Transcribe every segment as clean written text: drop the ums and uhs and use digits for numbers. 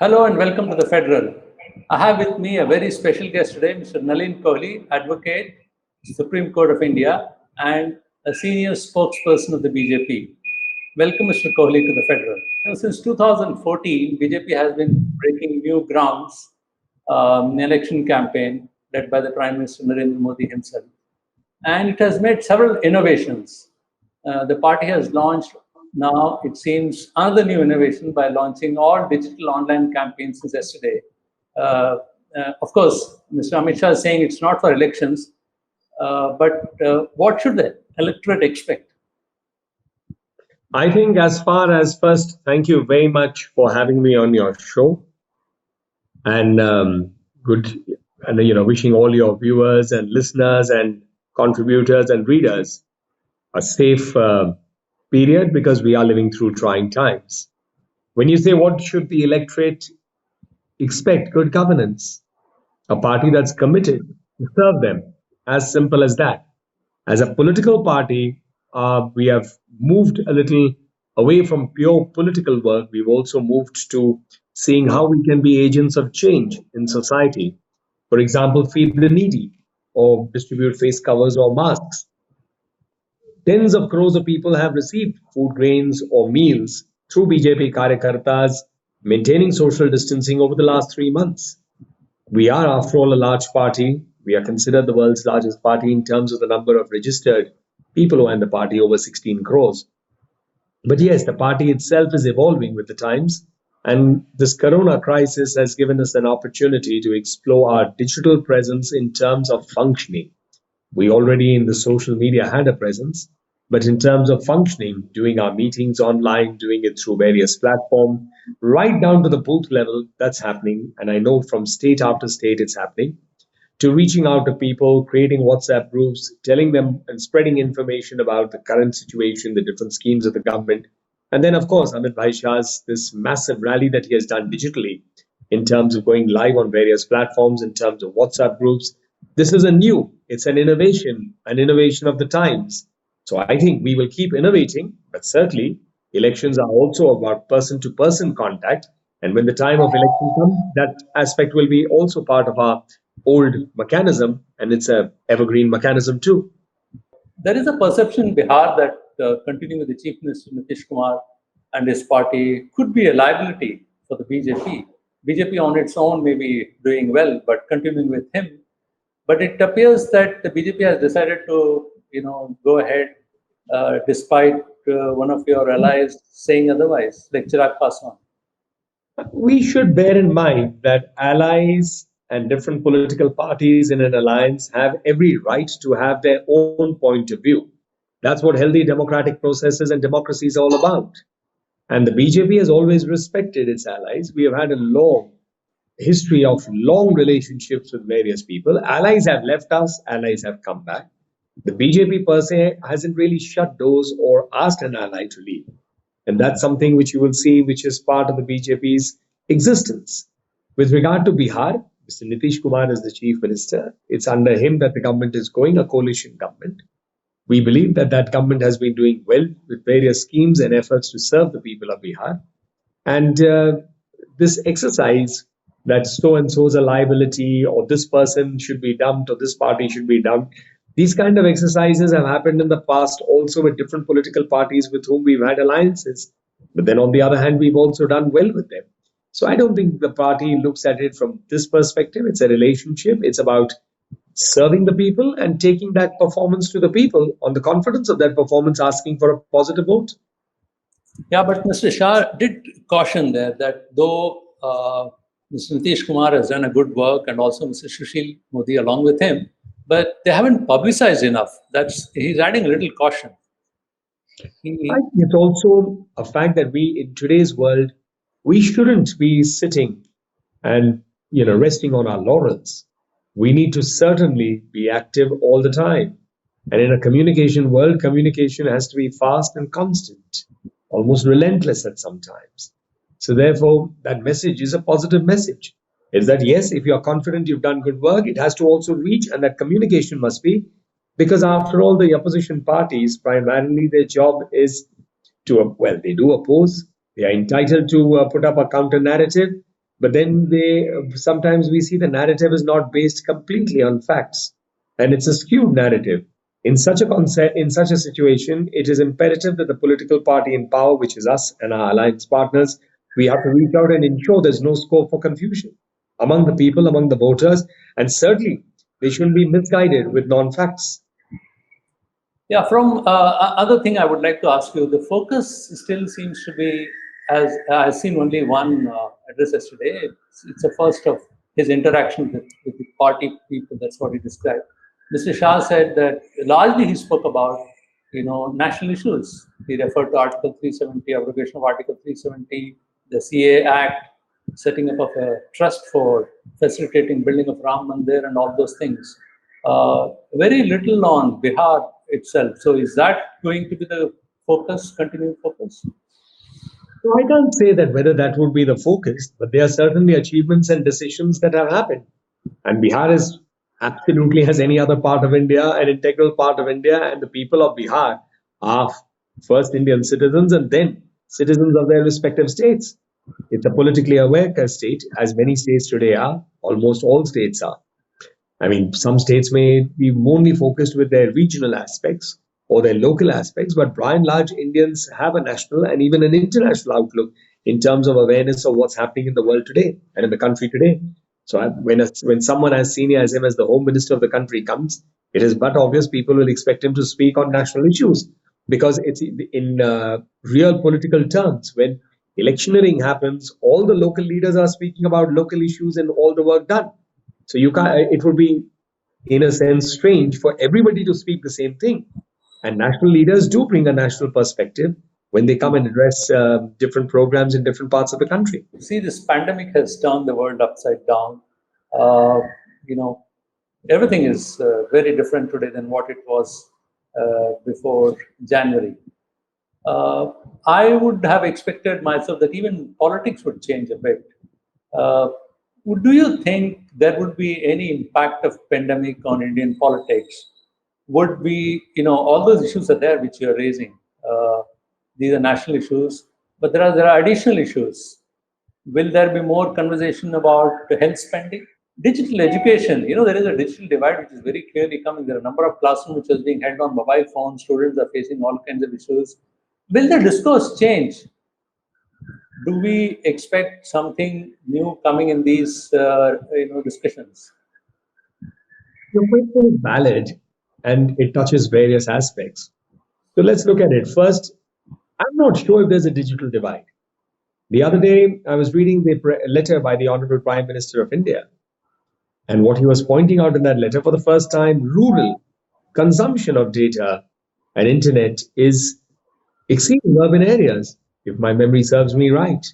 Hello and welcome to the Federal. I have with me a very special guest today, Mr. Nalin Kohli, Advocate, Supreme Court of India, and a senior spokesperson of the BJP. Welcome, Mr. Kohli, to the Federal. Since 2014, BJP has been breaking new grounds in the election campaign led by the Prime Minister Narendra Modi himself. And it has made several innovations. The party has launched now, it seems, another new innovation by launching all digital online campaigns since yesterday. Of course, Mr. Amit Shah is saying it's not for elections, but what should the electorate expect? I think as far as first, thank you very much for having me on your show. And wishing all your viewers and listeners and contributors and readers a safe period because we are living through trying times. When you say what should the electorate expect? Good governance, a party that's committed to serve them, as simple as that. As a political party, we have moved a little away from pure political work. We've also moved to seeing how we can be agents of change in society. For example, feed the needy or distribute face covers or masks. Tens of crores of people have received food grains or meals through BJP Karyakartas, maintaining social distancing over the last 3 months. We are, after all, a large party. We are considered the world's largest party in terms of the number of registered people who are in the party, over 16 crores. But yes, the party itself is evolving with the times. And this corona crisis has given us an opportunity to explore our digital presence in terms of functioning. We already in the social media had a presence, but in terms of functioning, doing our meetings online, doing it through various platforms, right down to the booth level, that's happening. And I know from state after state it's happening, to reaching out to people, creating WhatsApp groups, telling them and spreading information about the current situation, the different schemes of the government. And then, of course, Amit Bhai Shah's this massive rally that he has done digitally in terms of going live on various platforms, in terms of WhatsApp groups. This is it's an innovation of the times. So I think we will keep innovating, but certainly elections are also about person-to-person contact. And when the time of election comes, that aspect will be also part of our old mechanism, and it's a evergreen mechanism too. There is a perception in Bihar that continuing with the Chief Minister Nitish Kumar and his party could be a liability for the BJP. BJP on its own may be doing well, but continuing with him. But it appears that the BJP has decided to, go ahead despite one of your allies saying otherwise, like Chirag Paswan. We should bear in mind that allies and different political parties in an alliance have every right to have their own point of view. That's what healthy democratic processes and democracy is all about. And the BJP has always respected its allies. We have had a long history of long relationships with various people. Allies have left us, allies have come back. The BJP per se hasn't really shut doors or asked an ally to leave. And that's something which you will see, which is part of the BJP's existence. With regard to Bihar, Mr. Nitish Kumar is the chief minister. It's under him that the government is going, a coalition government. We believe that that government has been doing well with various schemes and efforts to serve the people of Bihar. And this exercise that so-and-so is a liability, or this person should be dumped, or this party should be dumped, these kind of exercises have happened in the past also with different political parties with whom we've had alliances. But then on the other hand, we've also done well with them. So I don't think the party looks at it from this perspective. It's a relationship. It's about serving the people and taking that performance to the people on the confidence of that performance, asking for a positive vote. Yeah, but Mr. Shah did caution there that though Mr. Nitish Kumar has done a good work and also Mr. Sushil Modi along with him, but they haven't publicized enough. He's adding a little caution. It's also a fact that we, in today's world, we shouldn't be sitting and resting on our laurels. We need to certainly be active all the time. And in a communication world, communication has to be fast and constant, almost relentless at some times. So therefore, that message is a positive message. Is that yes, if you're confident you've done good work, it has to also reach, and that communication must be, because after all, the opposition parties, primarily their job is to, they do oppose. They are entitled to put up a counter narrative. but then they sometimes we see the narrative is not based completely on facts, and it's a skewed narrative. In such a concept, in such a situation, it is imperative that the political party in power, which is us and our alliance partners, we have to reach out and ensure there's no scope for confusion among the people, among the voters, and certainly they shouldn't be misguided with non-facts. Yeah, from other thing I would like to ask you, the focus still seems to be, as I've seen only one address yesterday. It's a first of his interaction with the party people. That's what he described. Mr. Shah said that largely he spoke about, national issues. He referred to Article 370, abrogation of Article 370, the CA Act, setting up of a trust for facilitating building of Ram Mandir and all those things. Very little on Bihar itself. So is that going to be the focus, continuing focus? So I can't say that whether that would be the focus, but there are certainly achievements and decisions that have happened. And Bihar is absolutely, as any other part of India, an integral part of India, and the people of Bihar are first Indian citizens and then citizens of their respective states. It's a politically aware state, as many states today are, almost all states are. I mean, some states may be only focused with their regional aspects or their local aspects, but by and large, Indians have a national and even an international outlook in terms of awareness of what's happening in the world today and in the country today. So when someone as senior as him, as the home minister of the country comes, it is but obvious people will expect him to speak on national issues, because it's in real political terms. When electioneering happens, all the local leaders are speaking about local issues and all the work done. So you can't. It would be, in a sense, strange for everybody to speak the same thing. And national leaders do bring a national perspective when they come and address different programs in different parts of the country. See, this pandemic has turned the world upside down. Uh, you know, everything is very different today than what it was before January. Uh, I would have expected myself that even politics would change a bit. Uh, do you think there would be any impact of pandemic on Indian politics? Would be, all those issues are there which you're raising. These are national issues, but there are additional issues. Will there be more conversation about health spending? Digital education, there is a digital divide which is very clearly coming. There are a number of classrooms which are being held on mobile phones. Students are facing all kinds of issues. Will the discourse change? Do we expect something new coming in these discussions? Your question is valid and it touches various aspects. So let's look at it. First, I'm not sure if there's a digital divide. The other day, I was reading the letter by the Honorable Prime Minister of India. And what he was pointing out in that letter, for the first time, rural consumption of data and internet is exceeding urban areas, if my memory serves me right.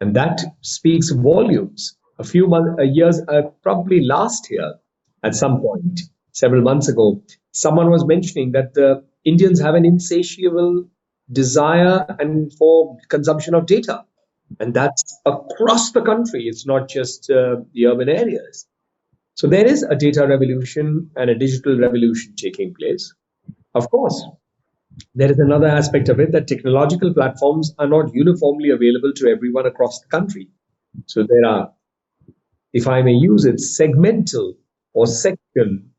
And that speaks volumes. A few years, probably last year, at some point, several months ago, someone was mentioning that the Indians have an insatiable desire and for consumption of data. And that's across the country. It's not just the urban areas. So there is a data revolution and a digital revolution taking place. Of course, there is another aspect of it, that technological platforms are not uniformly available to everyone across the country. So there are, if I may use it, segmental or section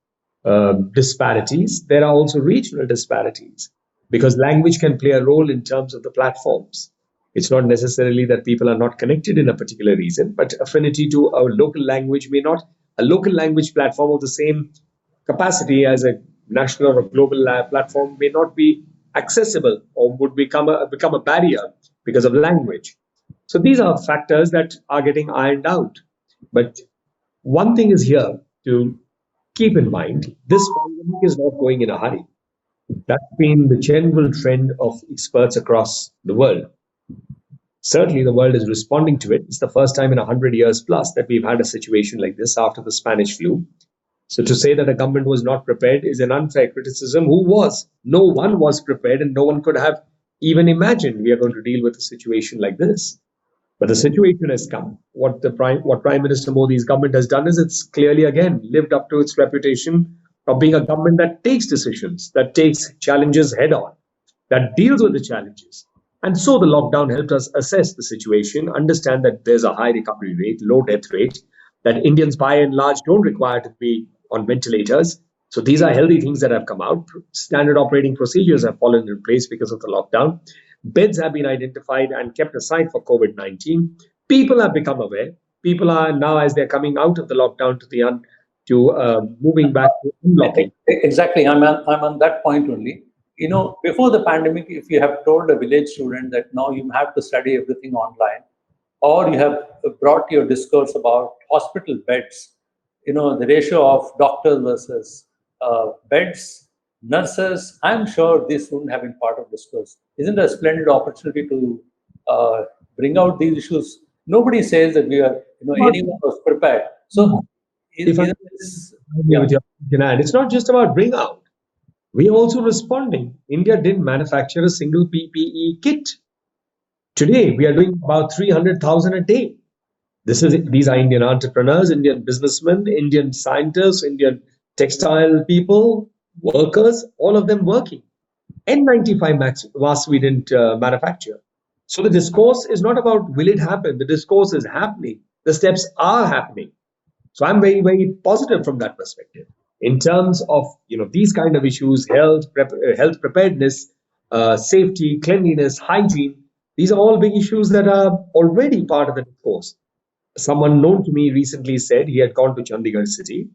disparities. There are also regional disparities, because language can play a role in terms of the platforms. It's not necessarily that people are not connected in a particular region, but affinity to a local language may not. A local language platform of the same capacity as a national or a global platform may not be accessible, or would become a barrier because of language. So these are factors that are getting ironed out. But one thing is here to keep in mind: this pandemic is not going in a hurry. That's been the general trend of experts across the world. Certainly, the world is responding to it. It's the first time in 100 years plus that we've had a situation like this after the Spanish flu. So to say that the government was not prepared is an unfair criticism. Who was? No one was prepared, and no one could have even imagined we are going to deal with a situation like this. But the situation has come. What Prime Minister Modi's government has done is it's clearly again lived up to its reputation of being a government that takes decisions, that takes challenges head on, that deals with the challenges. And so the lockdown helped us assess the situation, understand that there's a high recovery rate, low death rate, that Indians by and large don't require to be on ventilators. So these are healthy things that have come out. Standard operating procedures have fallen in place because of the lockdown. Beds have been identified and kept aside for COVID-19. People have become aware. People are now, as they're coming out of the lockdown to moving back to unlocking. Exactly. I'm on that point only. Before the pandemic, if you have told a village student that now you have to study everything online, or you have brought your discourse about hospital beds, the ratio of doctors versus beds, nurses, I'm sure this wouldn't have been part of discourse. Isn't it a splendid opportunity to bring out these issues? Nobody says that we are, anyone was prepared. So, If I isn't this, agree with you, it's not just about bring out. We are also responding. India didn't manufacture a single PPE kit. Today, we are doing about 300,000 a day. These are Indian entrepreneurs, Indian businessmen, Indian scientists, Indian textile people, workers, all of them working. N95 masks we didn't manufacture. So the discourse is not about will it happen. The discourse is happening. The steps are happening. So I'm very, very positive from that perspective. In terms of these kind of issues, health preparedness, safety, cleanliness, hygiene, these are all big issues that are already part of the discourse. Someone known to me recently said he had gone to Chandigarh city.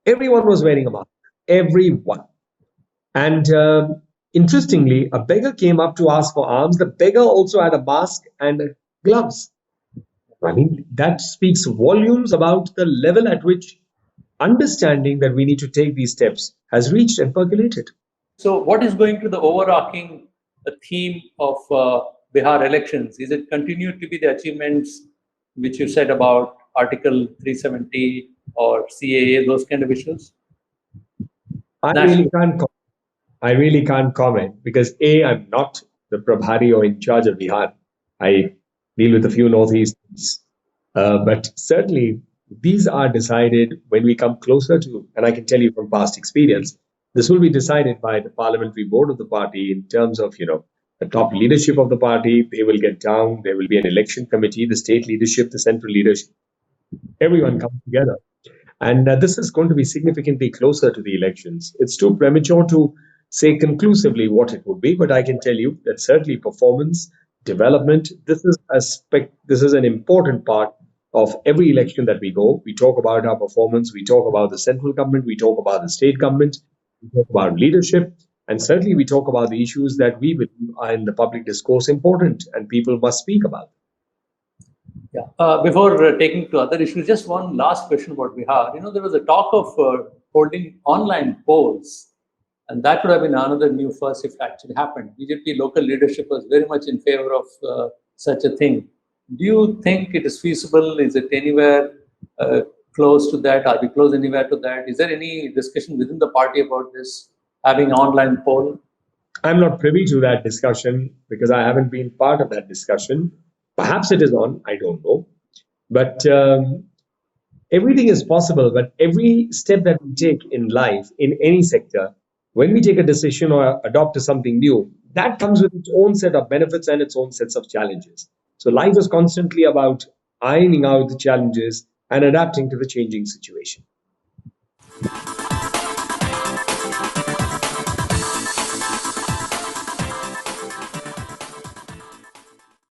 Everyone was wearing a mask. Everyone. And interestingly, a beggar came up to ask for alms. The beggar also had a mask and gloves. I mean, that speaks volumes about the level at which understanding that we need to take these steps has reached and percolated. so what is going to the overarching theme of Bihar elections? Is it continue to be the achievements which you said about Article 370 or CAA, those kind of issues? I really National. can't. I really can't comment because A, I'm not the Prabhari or in charge of Bihar. I deal with a few Northeasterns. But certainly, these are decided when we come closer to, and I can tell you from past experience, this will be decided by the parliamentary board of the party in terms of, the top leadership of the party. They will get down. There will be an election committee, the state leadership, the central leadership. Everyone comes together. And this is going to be significantly closer to the elections. It's too premature to say conclusively what it would be, but I can tell you that certainly performance, development, this is an important part of every election that we go. We talk about our performance, we talk about the central government, we talk about the state government, we talk about leadership, and certainly we talk about the issues that we believe are in the public discourse important and people must speak about. Yeah. Before taking to other issues, just one last question about Bihar. There was a talk of holding online polls, and that would have been another new first if it actually happened. BJP local leadership was very much in favor of such a thing. Do you think it is feasible? Is it anywhere close to that? Are we close anywhere to that? Is there any discussion within the party about this, having online poll? I'm not privy to that discussion because I haven't been part of that discussion. Perhaps it is on, I don't know. But everything is possible. But every step that we take in life, in any sector, when we take a decision or adopt something new, that comes with its own set of benefits and its own sets of challenges. So life is constantly about ironing out the challenges and adapting to the changing situation.